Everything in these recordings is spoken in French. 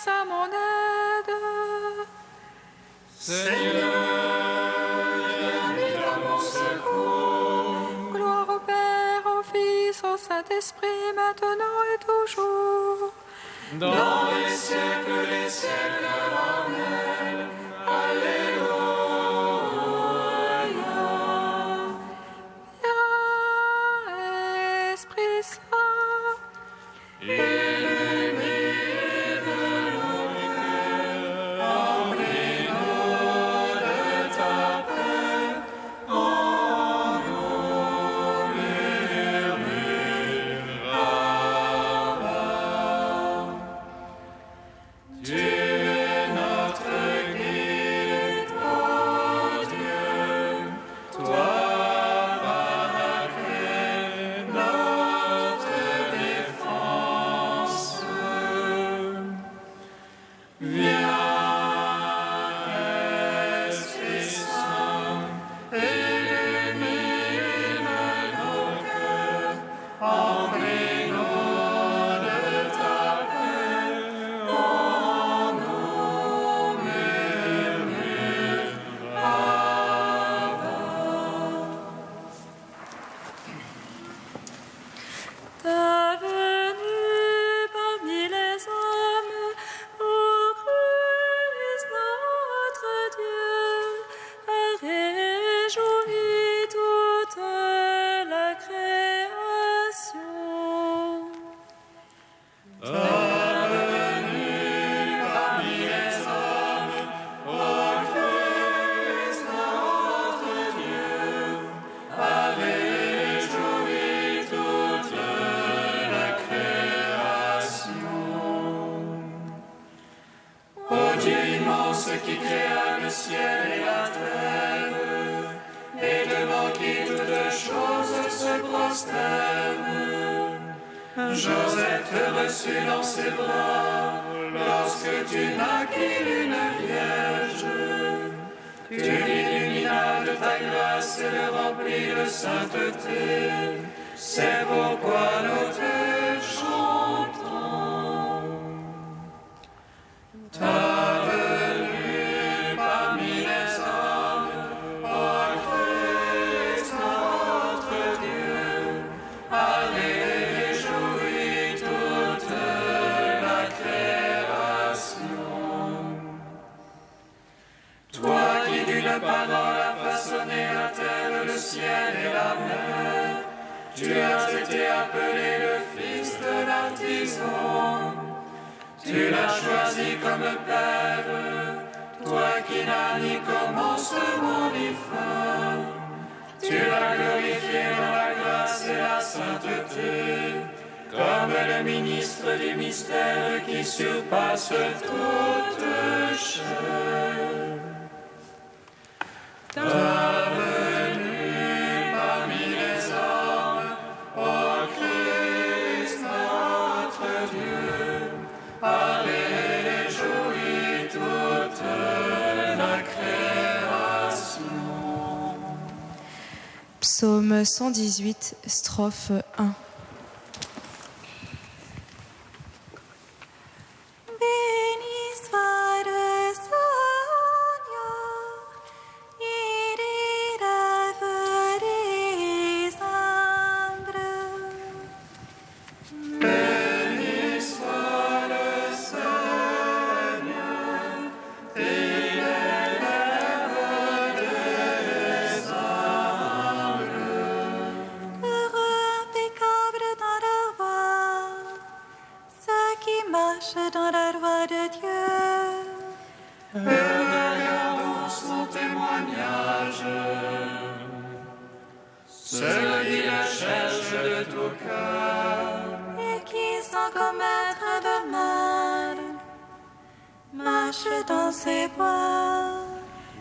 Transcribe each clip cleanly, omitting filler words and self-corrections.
viens à mon aide. Seigneur, viens vite à mon secours. Gloire au Père, au Fils, au Saint-Esprit, maintenant et toujours. Dans les siècles, Amen. Alléluia. Viens, Esprit Saint, Illumine nos cœurs, emplis-nous de ta paix, en nous murmure Abba. Tu es notre guide, ô Dieu, toi paraclet, notre défense. Viens, Esprit Saint, illumine nos cœurs, emplis-nous de ta paix, en nous murmure Abba. ta venue parmi les hommes, ô Christ notre Dieu, a réjoui toute la création. Ta venue parmi les hommes, ô Christ notre Dieu, a réjoui toute la création. Ô Dieu immense qui créa le ciel et la terre, et devant qui toutes choses se prosternent, Joseph te reçut dans ses bras, lorsque tu naquis une vierge. Tu l'illuminas de ta grâce et le remplis de sainteté. C'est pourquoi nous te chantons. Ta venue parmi les hommes, ô Christ notre Dieu, a réjoui toute la création. Toi qui d'une parole as façonné la terre, le ciel et la mer, tu as été appelé le fils de l'artisan. Tu l'as choisi comme père, toi qui n'as ni commencement ni fin. Tu l'as glorifié dans la grâce et la sainteté, comme le ministre du mystère qui surpasse toute chair. Ta venue parmi les hommes, ô Christ notre Dieu, a réjoui toute la création. Psaume 118, strophe 1. Béni soit le Seigneur, il élève les arbres. Béni soit le Seigneur, il élève des âmes. Heureux, impeccable dans la voie, ceux qui marchent dans la loi de Dieu. Regardons son témoignage. Ceux qui le cherchent de tout cœur. Et qui sans commettre de mal, marchent dans ses voies.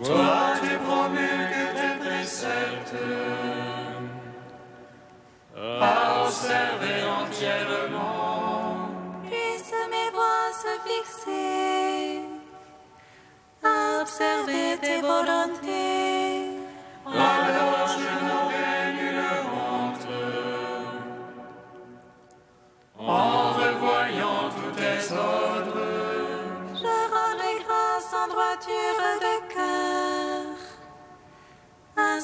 Toi, tu promulgues tes préceptes à observer entièrement. Puissent mes voies se fixer à observer tes volontés. Alors je n'aurai nulle honte en revoyant tous tes ordres.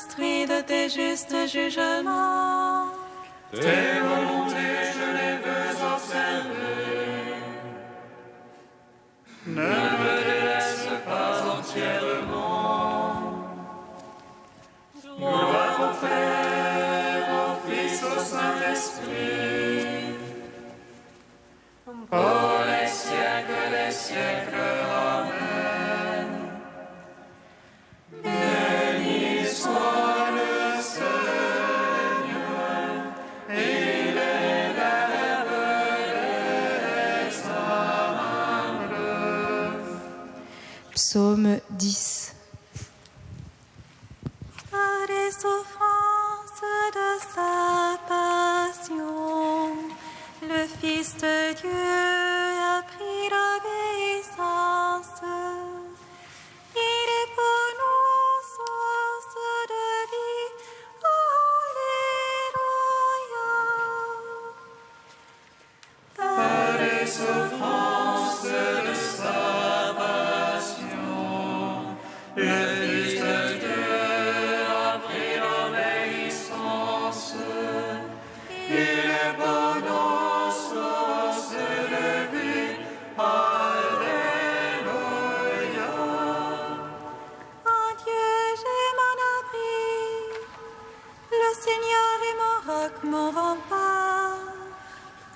instruit de tes justes jugements. Tes volontés, je les veux observer. Ne me délaisse pas entièrement. Gloire au Père, au Fils, au Saint-Esprit, pour les siècles des siècles. Amen. Béni soit le Seigneur, il élève les humbles. Psaume 10. Par les souffrances de sa passion, le Fils de Dieu a pris l'obéissance. Il est pour nous source de vie. Alléluia. Par les souffrances de sa passion, le Fils de Dieu a pris l'obéissance. Il est pour nous source de vie. Alléluia. En Dieu, j'ai mon abri. Le Seigneur est mon roc, mon rempart.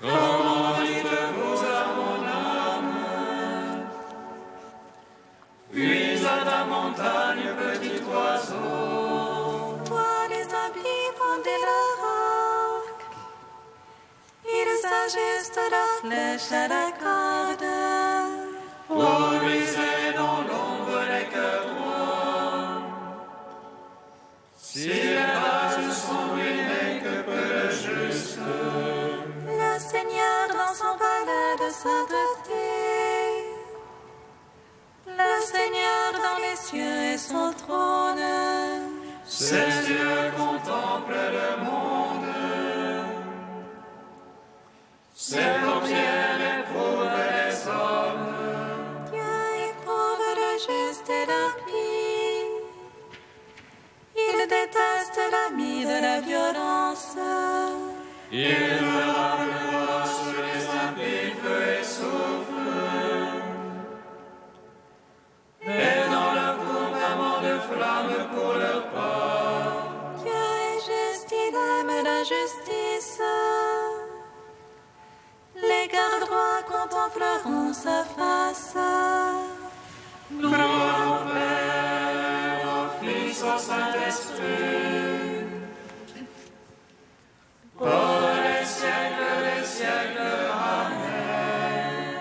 Comment dites-vous à mon âme? Puis à ta montagne, petit oiseau. Toi, les habits fondés leur arc. Ils ajustent leurs flèches à la corde. Pour viser dans l'ombre les cœurs droits. Si les bases sont ruinées, que peut le juste? Le Seigneur dans son palais de sainteté. Le Seigneur dans les cieux et son trône. Ses yeux contemplent le monde. Ses paupières éprouvent les hommes. Dieu éprouve le juste et l'impie. Il déteste l'ami de la violence. Il fera pleuvoir sur les impies feu et souffle. Et dans leur tourment de flammes pour leur part. Dieu est juste, il aime la justice. Les gardes droits contempleront sa face. Gloire au Père, au Fils, au Saint-Esprit. Pour les siècles des siècles. Amen.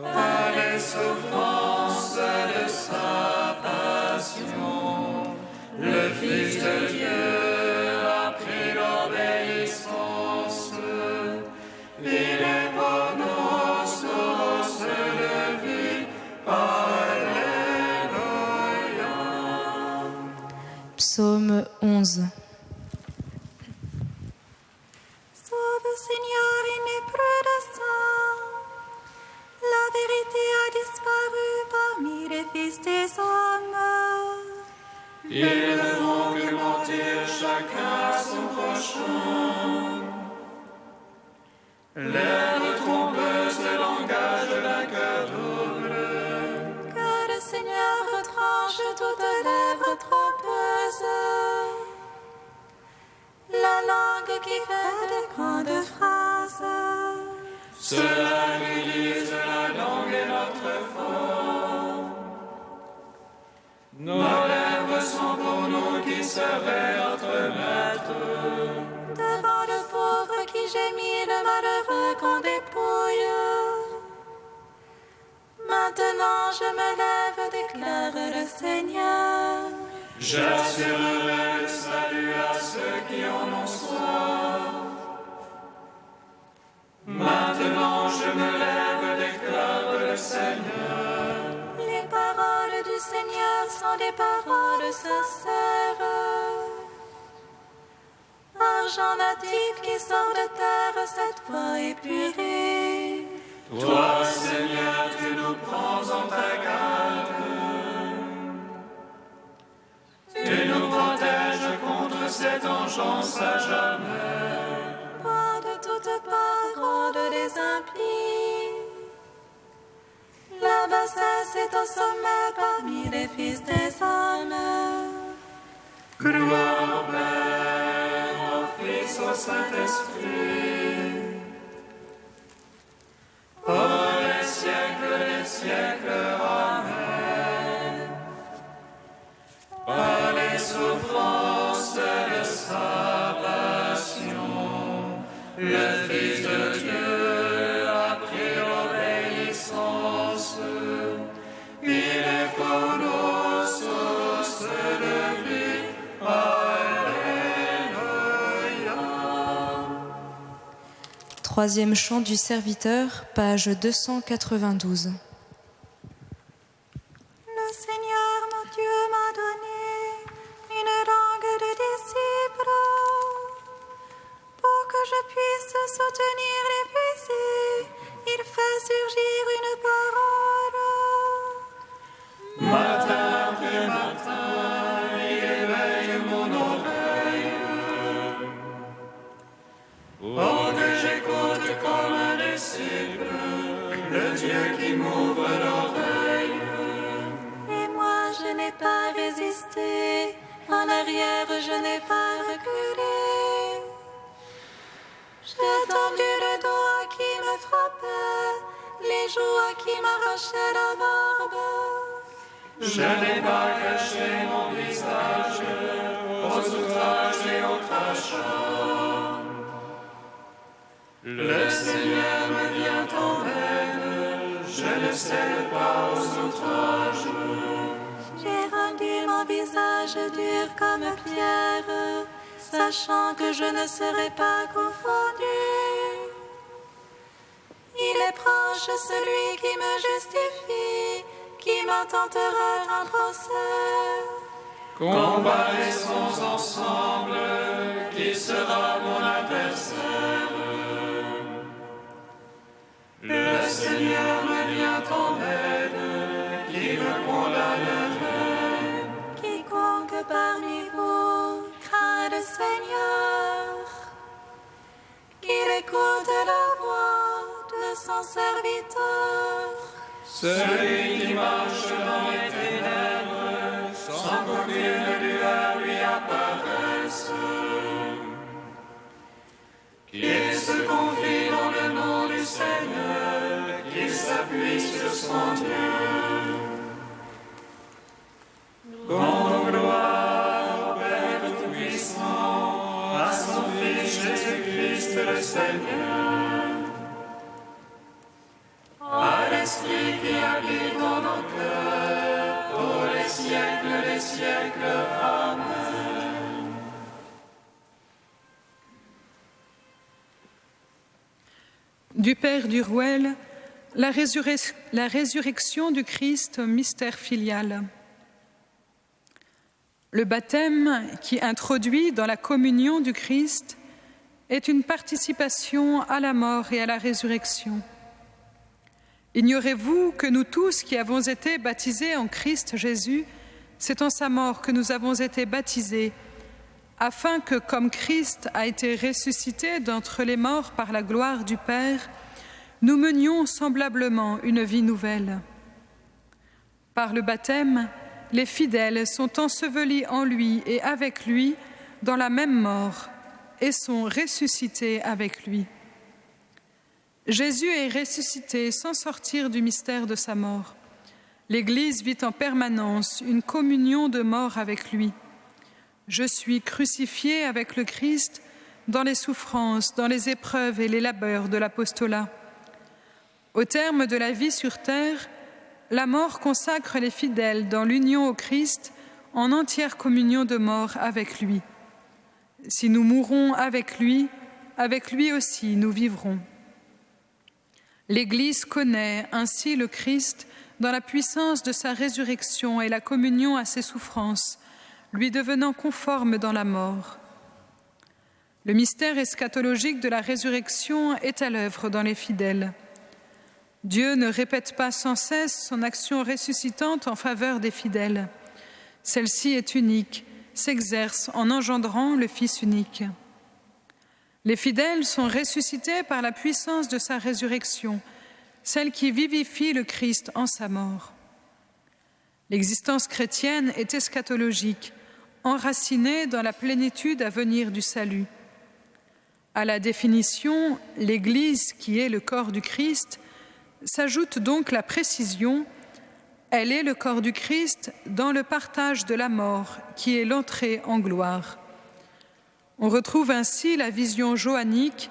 Par les souffrances de sa passion, le Fils de Dieu a pris l'obéissance. Il est pour nous source de vie. Alléluia. Psaume 11. Sauve, Seigneur, il n'est plus de sang. La vérité a disparu parmi les fils des hommes. Ils ne font que mentir chacun à son prochain. Lèvres trompeuses, le langage d'un cœur double. Que le Seigneur retranche toute lèvre trompeuse. La langue qui fait de grandes phrases. Ceux-là qui disent la langue est notre force. Nos lèvres sont pour nous qui seraient notre maître. Devant le pauvre qui gémit, le malheureux qu'on dépouille. Maintenant je me lève, déclare le Seigneur. J'assurerai le salut à ceux qui en ont soif. Maintenant je me lève, déclare le Seigneur. Les paroles du Seigneur sont des paroles sincères. Argent natif qui sort de terre, cette voix épurée. Toi, Seigneur, tu nous prends en ta garde. Tu nous cette vengeance à jamais. Point de toute parole des impies. La bassesse est au sommet parmi les fils des hommes. Gloire au Père, au Fils, au Saint-Esprit. Pour les siècles, Amen. Par les souffrances de sa passion, le Fils de Dieu a pris l'obéissance. Il est pour nous source de vie. Alléluia. Troisième chant du serviteur, page 292. Le Seigneur mon Dieu m'a donné une langue de disciple pour que je puisse soutenir les pensées. Il fait surgir une parole. Matin après matin, il éveille mon oreille. Oh, que j'écoute comme un disciple, le Dieu qui m'ouvre l'oreille. Et moi je n'ai pas résisté, en arrière je n'ai pas reculé. J'ai tendu le dos à qui me frappait, les joues à qui m'arrachaient la barbe. Je n'ai pas caché mon visage aux outrages et aux crachats. Le Seigneur me vient en aide, je ne cède pas aux outrages. J'ai rendu mon visage dur comme pierre, sachant que je ne serai pas confondu. Il est proche celui qui me justifie, qui m'intentera un procès. Comparaissons ensemble, qui sera mon adversaire. Le Seigneur me vient en aide, qui me condamnerait. Quiconque parmi vous craint le Seigneur, qu'il écoute la voix de son serviteur. Celui qui marche dans les ténèbres, sans qu'aucune lueur lui apparaisse. Qu'il se confie dans le nom du Seigneur, qu'il s'appuie sur son Dieu. Rendons gloire au Père Tout-Puissant, à son Fils Jésus-Christ le Seigneur, à l'Esprit qui habite dans nos cœurs, pour les siècles, Amen. Du Père Duruel, la résurrection du Christ, mystère filial. Le baptême qui introduit dans la communion du Christ est une participation à la mort et à la résurrection. Ignorez-vous que nous tous qui avons été baptisés en Christ Jésus, c'est en sa mort que nous avons été baptisés, afin que, comme Christ a été ressuscité d'entre les morts par la gloire du Père, nous menions semblablement une vie nouvelle. Par le baptême, les fidèles sont ensevelis en lui et avec lui dans la même mort et sont ressuscités avec lui. Jésus est ressuscité sans sortir du mystère de sa mort. L'Église vit en permanence une communion de mort avec lui. Je suis crucifié avec le Christ dans les souffrances, dans les épreuves et les labeurs de l'apostolat. Au terme de la vie sur terre, la mort consacre les fidèles dans l'union au Christ en entière communion de mort avec lui. Si nous mourons avec lui aussi nous vivrons. L'Église connaît ainsi le Christ dans la puissance de sa résurrection et la communion à ses souffrances, lui devenant conforme dans la mort. Le mystère eschatologique de la résurrection est à l'œuvre dans les fidèles. Dieu ne répète pas sans cesse son action ressuscitante en faveur des fidèles. Celle-ci est unique, s'exerce en engendrant le Fils unique. Les fidèles sont ressuscités par la puissance de sa résurrection, celle qui vivifie le Christ en sa mort. L'existence chrétienne est eschatologique, enracinée dans la plénitude à venir du salut. À la définition « l'Église qui est le corps du Christ » s'ajoute donc la précision « elle est le corps du Christ dans le partage de la mort qui est l'entrée en gloire ». On retrouve ainsi la vision johannique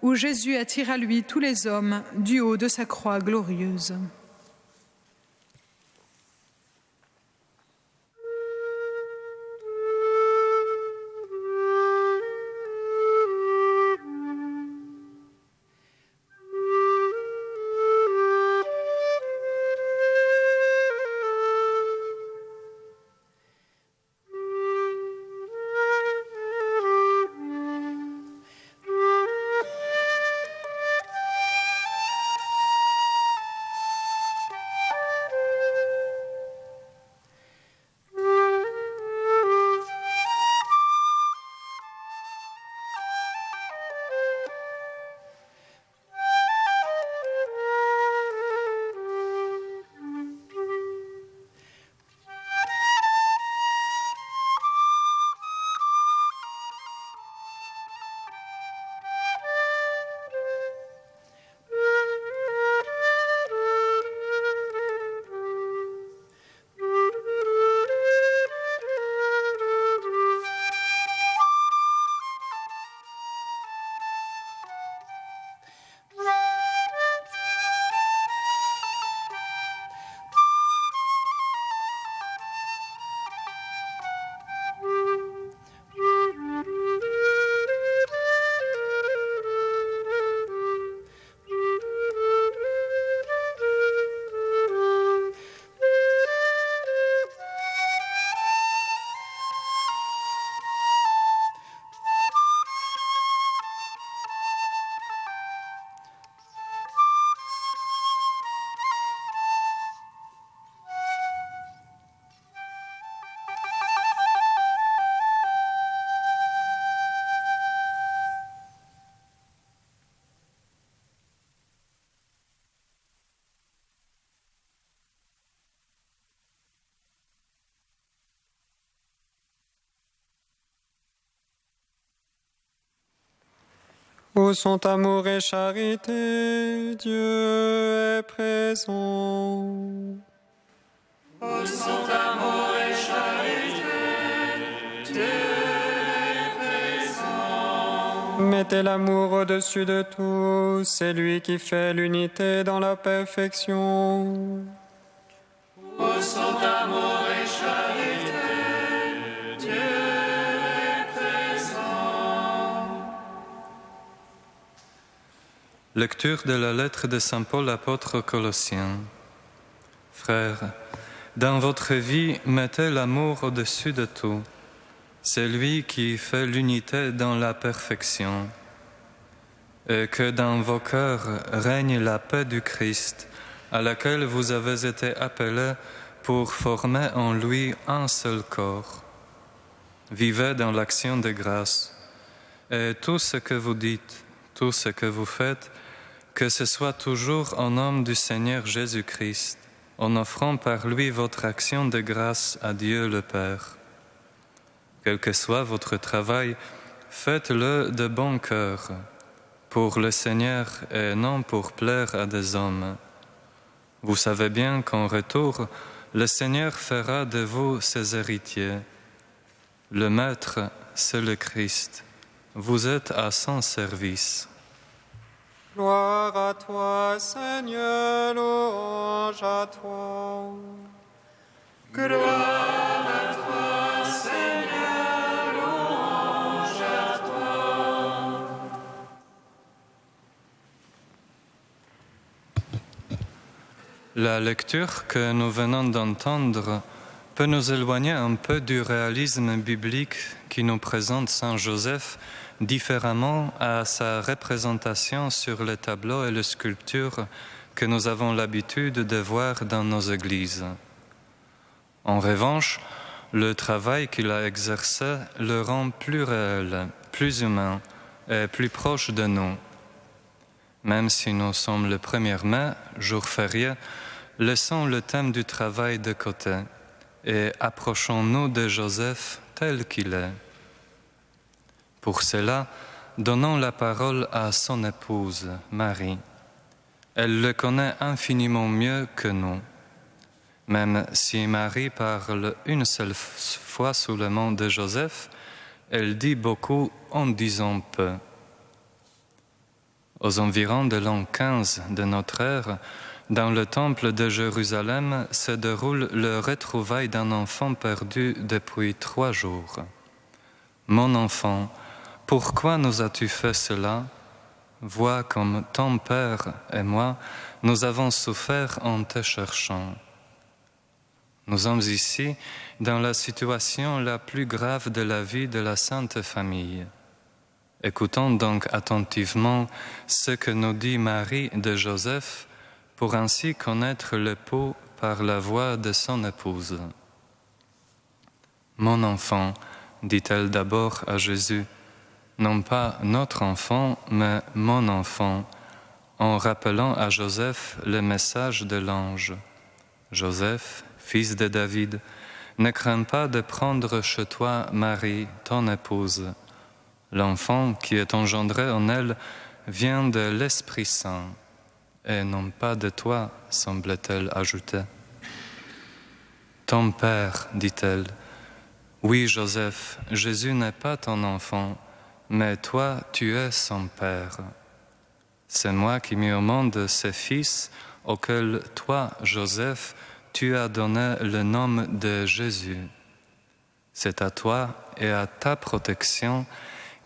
où Jésus attire à lui tous les hommes du haut de sa croix glorieuse. Où sont amour et charité, Dieu est présent. Où sont amour et charité, Dieu est présent. Mettez l'amour au-dessus de tout, c'est lui qui fait l'unité dans la perfection. Où sont amour et charité, Dieu est présent. Lecture de la lettre de Saint Paul apôtre aux Colossiens. Frères, dans votre vie, mettez l'amour au-dessus de tout. C'est lui qui fait l'unité dans la perfection. Et que dans vos cœurs règne la paix du Christ, à laquelle vous avez été appelés pour former en lui un seul corps. Vivez dans l'action de grâce. Et tout ce que vous dites, tout ce que vous faites, que ce soit toujours au nom du Seigneur Jésus-Christ, en offrant par lui votre action de grâce à Dieu le Père. Quel que soit votre travail, faites-le de bon cœur, pour le Seigneur et non pour plaire à des hommes. Vous savez bien qu'en retour, le Seigneur fera de vous ses héritiers. Le Maître, c'est le Christ. Vous êtes à son service. Gloire à toi, Seigneur, louange à toi. Gloire à toi, Seigneur, louange à toi. La lecture que nous venons d'entendre peut nous éloigner un peu du réalisme biblique qui nous présente Saint Joseph différemment à sa représentation sur les tableaux et les sculptures que nous avons l'habitude de voir dans nos églises. En revanche, le travail qu'il a exercé le rend plus réel, plus humain et plus proche de nous. Même si nous sommes le 1er mai, jour férié, laissons le thème du travail de côté et approchons-nous de Joseph tel qu'il est. Pour cela, donnons la parole à son épouse, Marie. Elle le connaît infiniment mieux que nous. Même si Marie parle une seule fois sous le nom de Joseph, elle dit beaucoup en disant peu. Aux environs de l'an 15 de notre ère, dans le temple de Jérusalem se déroule le retrouvaille d'un enfant perdu depuis 3 jours. « Mon enfant, pourquoi nous as-tu fait cela ? Vois comme ton père et moi, nous avons souffert en te cherchant. » Nous sommes ici dans la situation la plus grave de la vie de la Sainte Famille. Écoutons donc attentivement ce que nous dit Marie de Joseph pour ainsi connaître l'époux par la voix de son épouse. « Mon enfant, dit-elle d'abord à Jésus, non pas notre enfant, mais mon enfant, en rappelant à Joseph le message de l'ange. Joseph, fils de David, ne crains pas de prendre chez toi Marie, ton épouse. L'enfant qui est engendré en elle vient de l'Esprit Saint, et non pas de toi, semble-t-elle ajouter. Ton père, dit-elle. Oui, Joseph, Jésus n'est pas ton enfant, mais toi, tu es son père. C'est moi qui mis au monde ce fils auquel toi, Joseph, tu as donné le nom de Jésus. C'est à toi et à ta protection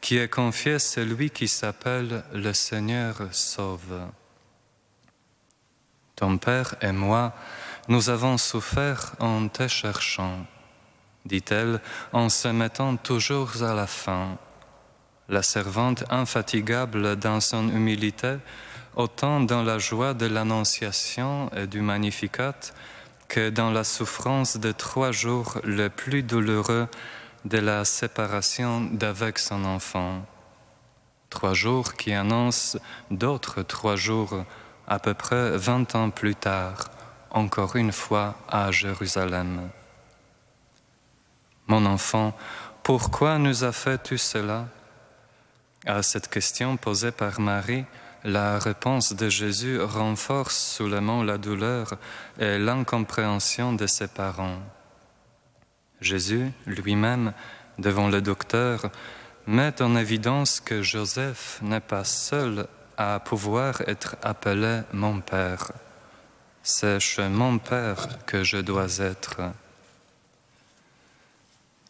qui est confié celui qui s'appelle le Seigneur sauve. Ton père et moi, nous avons souffert en te cherchant, dit-elle en se mettant toujours à la fin. La servante infatigable dans son humilité, autant dans la joie de l'Annonciation et du Magnificat, que dans la souffrance de 3 jours le plus douloureux de la séparation d'avec son enfant. 3 jours qui annoncent d'autres 3 jours, à peu près 20 ans plus tard, encore une fois à Jérusalem. Mon enfant, pourquoi nous as fait-tu cela ? À cette question posée par Marie, la réponse de Jésus renforce seulement la douleur et l'incompréhension de ses parents. Jésus, lui-même, devant le docteur, met en évidence que Joseph n'est pas seul à pouvoir être appelé « mon père ». C'est chez mon père que je dois être.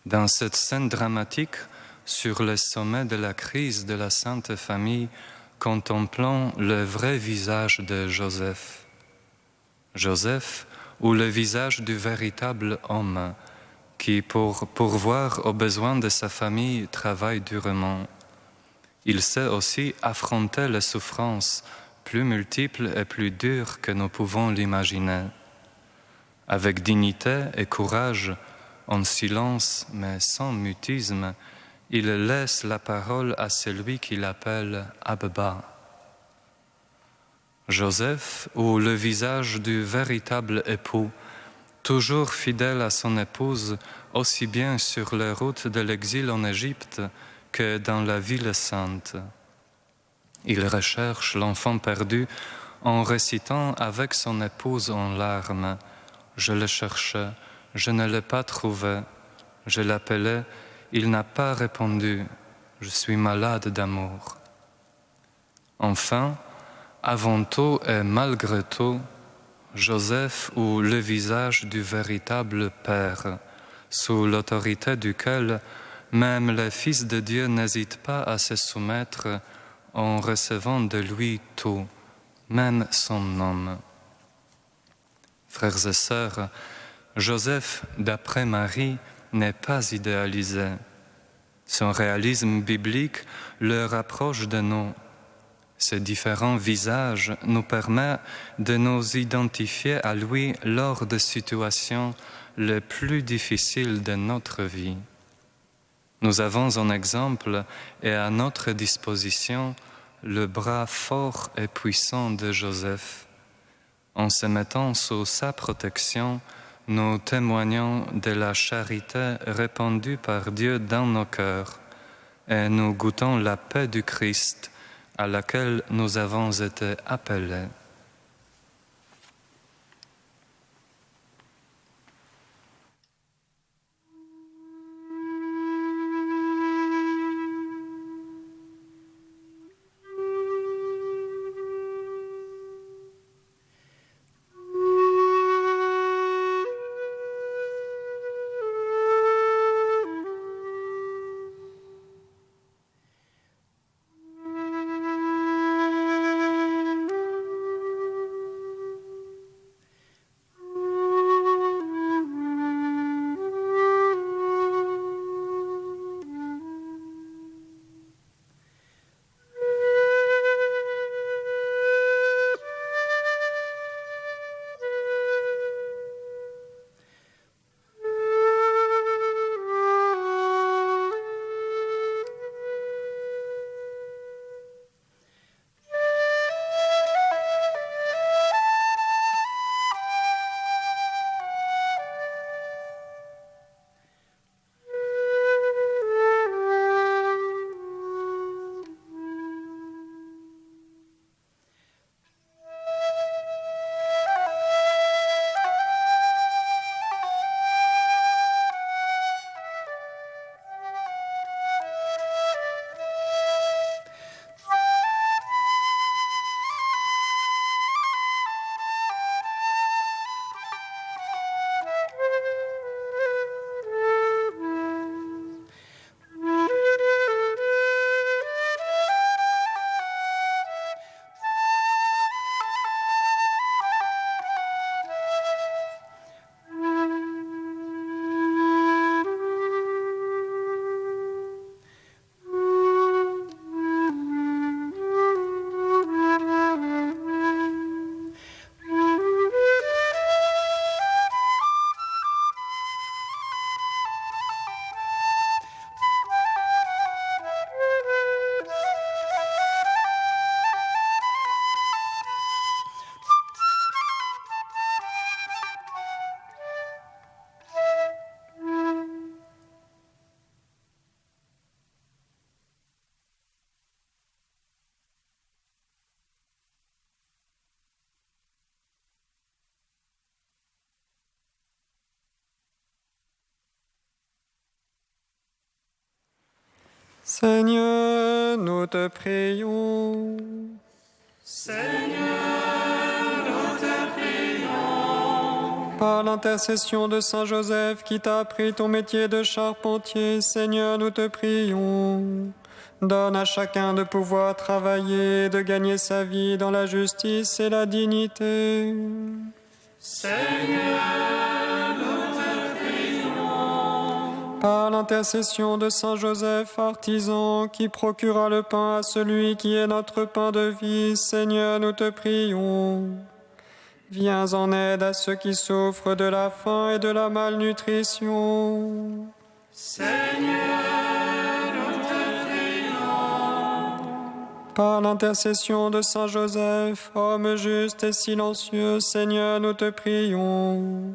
Dans cette scène dramatique, sur le sommet de la crise de la Sainte Famille, contemplons le vrai visage de Joseph. Joseph, ou le visage du véritable homme, qui, pour pourvoir aux besoins de sa famille, travaille durement. Il sait aussi affronter les souffrances, plus multiples et plus dures que nous pouvons l'imaginer. Avec dignité et courage, en silence mais sans mutisme, il laisse la parole à celui qu'il appelle Abba. Joseph, ou le visage du véritable époux, toujours fidèle à son épouse, aussi bien sur les routes de l'exil en Égypte que dans la ville sainte. Il recherche l'enfant perdu en récitant avec son épouse en larmes « Je le cherchais, je ne l'ai pas trouvé, je l'appelais, il n'a pas répondu, je suis malade d'amour. » Enfin, avant tout et malgré tout, Joseph, ou le visage du véritable Père, sous l'autorité duquel même les fils de Dieu n'hésitent pas à se soumettre en recevant de lui tout, même son nom. Frères et sœurs, Joseph, d'après Marie, n'est pas idéalisé. Son réalisme biblique le rapproche de nous. Ces différents visages nous permettent de nous identifier à lui lors des situations les plus difficiles de notre vie. Nous avons en exemple et à notre disposition le bras fort et puissant de Joseph. En se mettant sous sa protection, nous témoignons de la charité répandue par Dieu dans nos cœurs et nous goûtons la paix du Christ à laquelle nous avons été appelés. Seigneur, nous te prions. Seigneur, nous te prions. Par l'intercession de Saint Joseph qui t'a appris ton métier de charpentier, Seigneur, nous te prions. Donne à chacun de pouvoir travailler, de gagner sa vie dans la justice et la dignité. Seigneur, par l'intercession de Saint Joseph, artisan, qui procura le pain à celui qui est notre pain de vie, Seigneur, nous te prions. Viens en aide à ceux qui souffrent de la faim et de la malnutrition. Seigneur, nous te prions. Par l'intercession de Saint Joseph, homme juste et silencieux, Seigneur, nous te prions.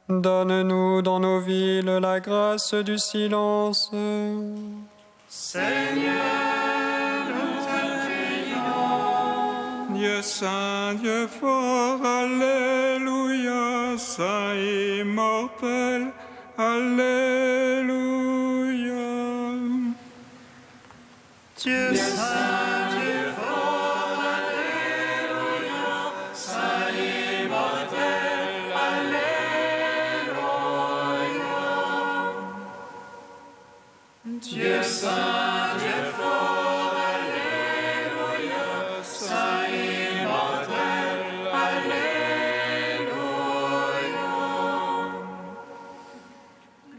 Donne-nous dans nos villes la grâce du silence. Seigneur, nous te prions. Dieu saint, Dieu fort, Alléluia, saint immortel, Alléluia. Dieu saint, Dieu fort, Alléluia, saint immortel, Alléluia. Dieu saint, Dieu fort, Alléluia, saint immortel, Alléluia.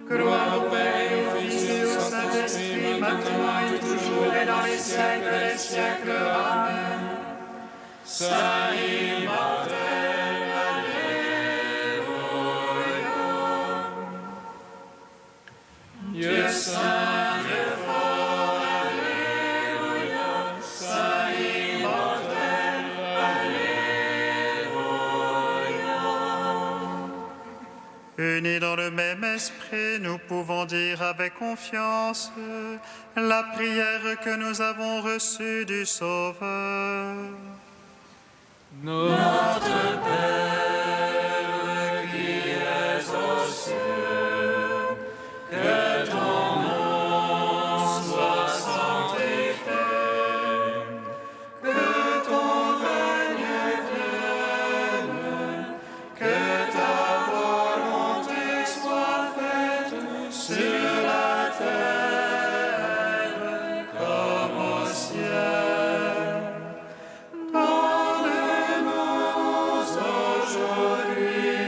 Gloire au Père et au Fils et au Saint-Esprit, maintenant et toujours et dans les siècles des siècles. Amen. Saint immortel, Alléluia. Dieu saint, Dieu fort, Alléluia. Saint immortel, Alléluia. Unis dans le même esprit, nous pouvons dire avec confiance la prière que nous avons reçue du Sauveur. Notre Père qui es aux cieux, que ton nom soit sanctifié, que ton règne vienne, que ta volonté soit faite sur la terre comme au ciel. Donne-nous aujourd'hui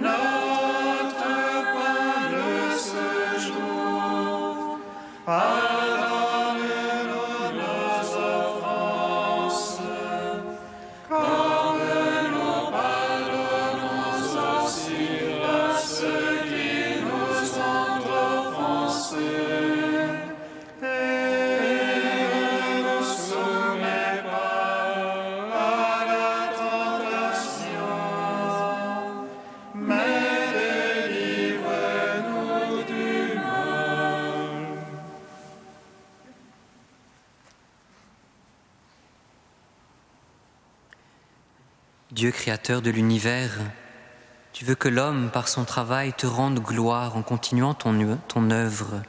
notre pain de ce jour. Pardonne-nous nos offenses, comme nous pardonnons aussi à ceux qui nous ont offensés. Et ne nous soumets pas à la tentation, mais délivre-nous du mal. Dieu créateur de l'univers, tu veux que l'homme, par son travail, te rende gloire en continuant ton œuvre.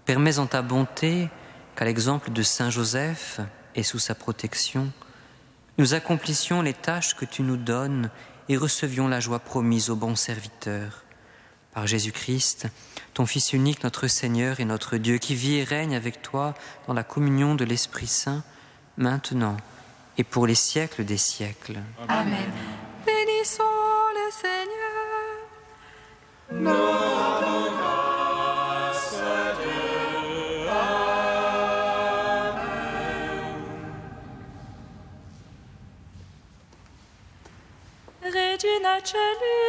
Permets en ta bonté qu'à l'exemple de Saint Joseph et sous sa protection, nous accomplissions les tâches que tu nous donnes et recevions la joie promise aux bons serviteurs. Par Jésus-Christ, ton Fils unique, notre Seigneur et notre Dieu, qui vit et règne avec toi dans la communion de l'Esprit Saint, maintenant et pour les siècles des siècles. Amen. Bénissons le Seigneur. Notre grâce à Dieu. Amen. Regina Celi.